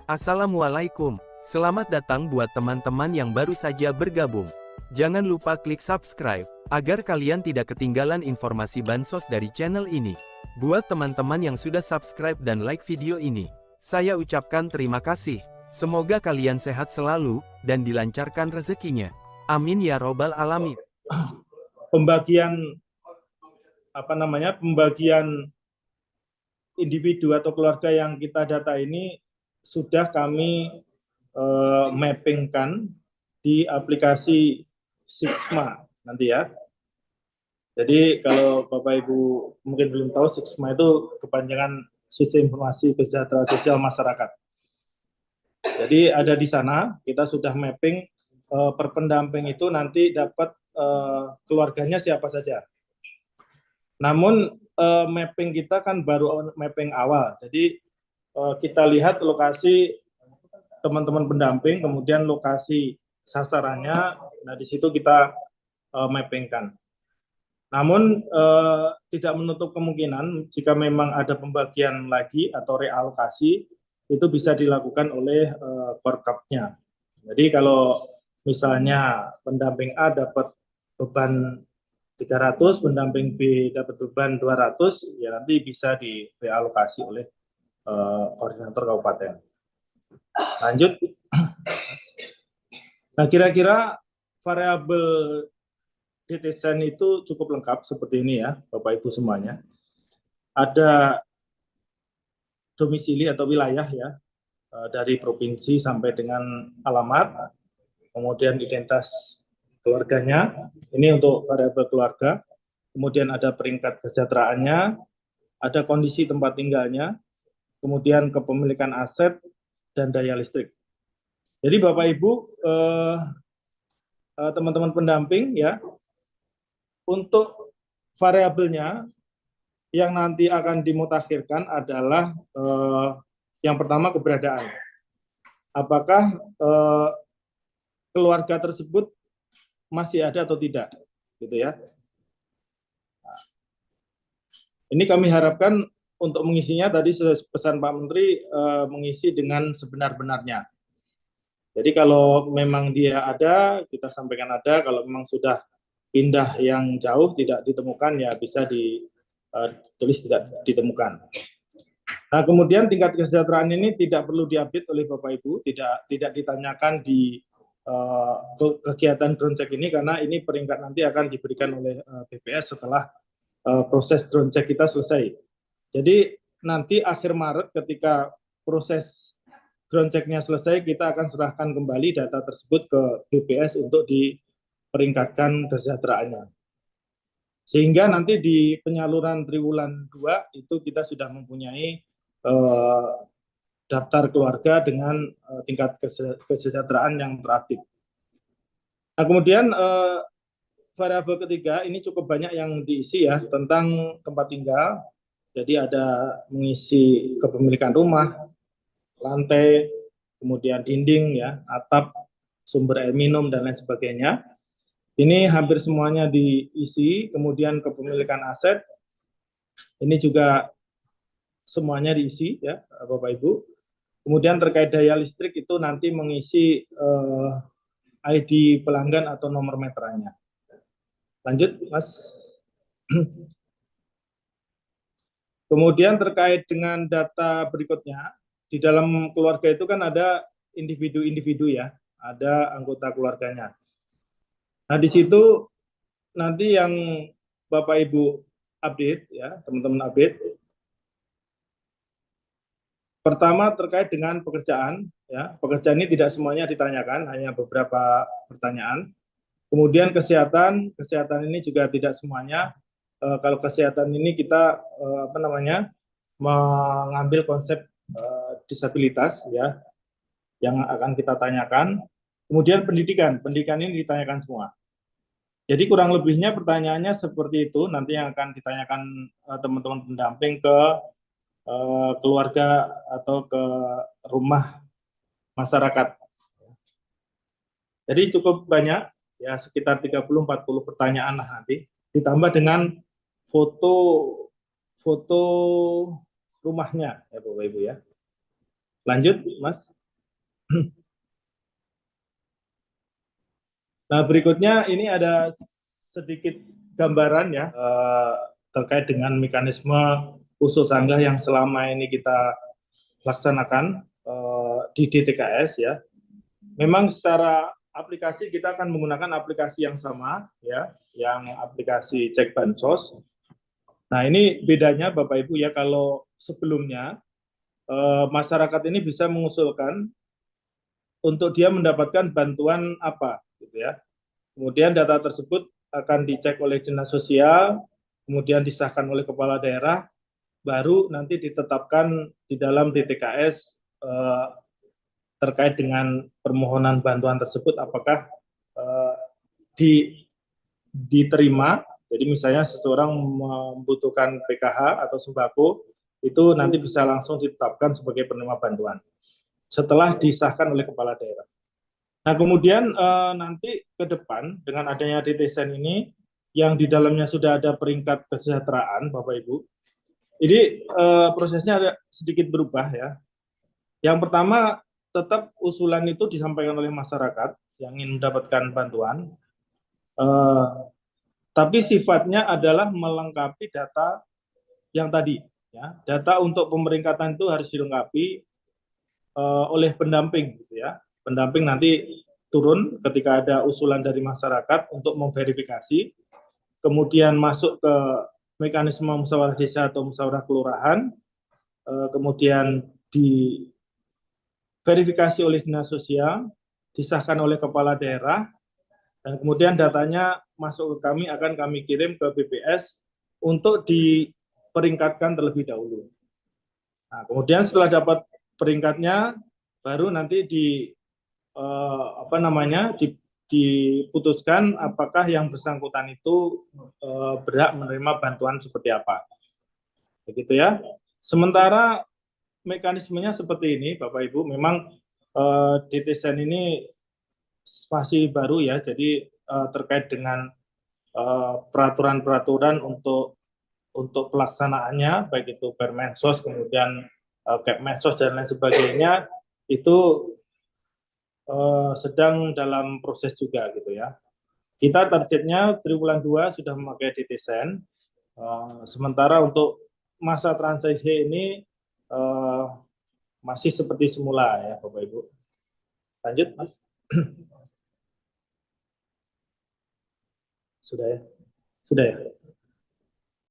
Assalamualaikum, selamat datang buat teman-teman yang baru saja bergabung. Jangan lupa klik subscribe, agar kalian tidak ketinggalan informasi bansos dari channel ini. Buat teman-teman yang sudah subscribe dan like video ini, saya ucapkan terima kasih. Semoga kalian sehat selalu, dan dilancarkan rezekinya. Amin ya robbal alamin. Pembagian pembagian individu atau keluarga yang kita data ini sudah kami mappingkan di aplikasi Sixma nanti ya. Jadi kalau Bapak Ibu mungkin belum tahu, Sixma itu kepanjangan Sistem Informasi Kesejahteraan Sosial Masyarakat. Jadi ada di sana, kita sudah mapping per pendamping itu nanti dapat keluarganya siapa saja. Namun mapping kita kan baru mapping awal, jadi kita lihat lokasi teman-teman pendamping, kemudian lokasi sasarannya, nah di situ kita mappingkan. Namun tidak menutup kemungkinan jika memang ada pembagian lagi atau realokasi, itu bisa dilakukan oleh Korkapnya. Jadi kalau misalnya pendamping A dapat beban 300, pendamping B dapat beban 200, ya nanti bisa direalokasi oleh koordinator kabupaten. Lanjut. Nah, kira-kira variabel DTSN itu cukup lengkap seperti ini ya, Bapak Ibu semuanya. Ada domisili atau wilayah ya, dari provinsi sampai dengan alamat, kemudian identitas keluarganya, ini untuk variabel keluarga, kemudian ada peringkat kesejahteraannya, ada kondisi tempat tinggalnya, kemudian kepemilikan aset, dan daya listrik. Jadi Bapak Ibu, teman-teman pendamping ya, untuk variabelnya yang nanti akan dimutakhirkan adalah yang pertama keberadaan. Apakah keluarga tersebut masih ada atau tidak, gitu ya. Nah, ini kami harapkan untuk mengisinya tadi pesan Pak Menteri mengisi dengan sebenar-benarnya. Jadi kalau memang dia ada, kita sampaikan ada. Kalau memang sudah pindah yang jauh tidak ditemukan, ya bisa ditulis tidak ditemukan. Nah, kemudian tingkat kesejahteraan ini tidak perlu diupdate oleh Bapak Ibu, tidak ditanyakan di kegiatan ground check ini, karena ini peringkat nanti akan diberikan oleh BPS setelah proses ground check kita selesai. Jadi nanti akhir Maret ketika proses ground check-nya selesai, kita akan serahkan kembali data tersebut ke BPS untuk diperingkatkan kesejahteraannya. Sehingga nanti di penyaluran triwulan 2 itu kita sudah mempunyai daftar keluarga dengan tingkat kesejahteraan yang terupdate. Nah, kemudian variabel ketiga ini cukup banyak yang diisi ya, tentang tempat tinggal. Jadi ada mengisi kepemilikan rumah, lantai, kemudian dinding ya, atap, sumber air minum dan lain sebagainya. Ini hampir semuanya diisi. Kemudian kepemilikan aset, ini juga semuanya diisi ya, Bapak Ibu. Kemudian terkait daya listrik itu nanti mengisi ID pelanggan atau nomor meterannya. Lanjut, Mas. Kemudian terkait dengan data berikutnya, di dalam keluarga itu kan ada individu-individu ya, ada anggota keluarganya. Nah, di situ nanti yang Bapak Ibu update ya, teman-teman update. Pertama terkait dengan pekerjaan ya, pekerjaan ini tidak semuanya ditanyakan, hanya beberapa pertanyaan. Kemudian kesehatan ini juga tidak semuanya. Kalau kesehatan ini kita mengambil konsep disabilitas ya, yang akan kita tanyakan. Kemudian pendidikan ini ditanyakan semua. Jadi kurang lebihnya pertanyaannya seperti itu, nanti yang akan ditanyakan teman-teman pendamping ke keluarga atau ke rumah masyarakat. Jadi cukup banyak ya, sekitar 30-40 pertanyaan lah nanti, ditambah dengan foto rumahnya ya Bapak Ibu ya. Lanjut Mas. Nah, berikutnya ini ada sedikit gambaran ya terkait dengan mekanisme usul sanggah yang selama ini kita laksanakan di DTKS ya. Memang secara aplikasi kita akan menggunakan aplikasi yang sama ya, yang aplikasi cek bansos. Nah, ini bedanya Bapak Ibu ya, kalau sebelumnya masyarakat ini bisa mengusulkan untuk dia mendapatkan bantuan apa gitu ya. Kemudian data tersebut akan dicek oleh dinas sosial, kemudian disahkan oleh kepala daerah, baru nanti ditetapkan di dalam DTKS terkait dengan permohonan bantuan tersebut apakah eh, di, diterima. Jadi misalnya seseorang membutuhkan PKH atau sembako, itu nanti bisa langsung ditetapkan sebagai penerima bantuan setelah disahkan oleh kepala daerah. Nah, kemudian nanti ke depan dengan adanya DTSEN ini yang di dalamnya sudah ada peringkat kesejahteraan, Bapak Ibu. Ini prosesnya ada sedikit berubah ya. Yang pertama, tetap usulan itu disampaikan oleh masyarakat yang ingin mendapatkan bantuan, tapi sifatnya adalah melengkapi data yang tadi. Ya, data untuk pemeringkatan itu harus dilengkapi oleh pendamping, gitu ya. Pendamping nanti turun ketika ada usulan dari masyarakat untuk memverifikasi, kemudian masuk ke mekanisme musyawarah desa atau musyawarah kelurahan, kemudian diverifikasi oleh dinas sosial, disahkan oleh kepala daerah, dan kemudian datanya masuk ke kami, akan kami kirim ke BPS untuk diperingkatkan terlebih dahulu. Nah, kemudian setelah dapat peringkatnya, baru nanti diputuskan apakah yang bersangkutan itu berhak menerima bantuan seperti apa. Begitu ya. Sementara mekanismenya seperti ini, Bapak Ibu, memang DTSEN ini masih baru ya, jadi terkait dengan peraturan-peraturan untuk pelaksanaannya, baik itu Permensos, kemudian Kepmensos dan lain sebagainya, itu sedang dalam proses juga gitu ya. Kita targetnya triwulan 2 sudah memakai DTSEN, sementara untuk masa transisi ini masih seperti semula ya Bapak Ibu. Lanjut Mas. Sudah ya? Sudah ya?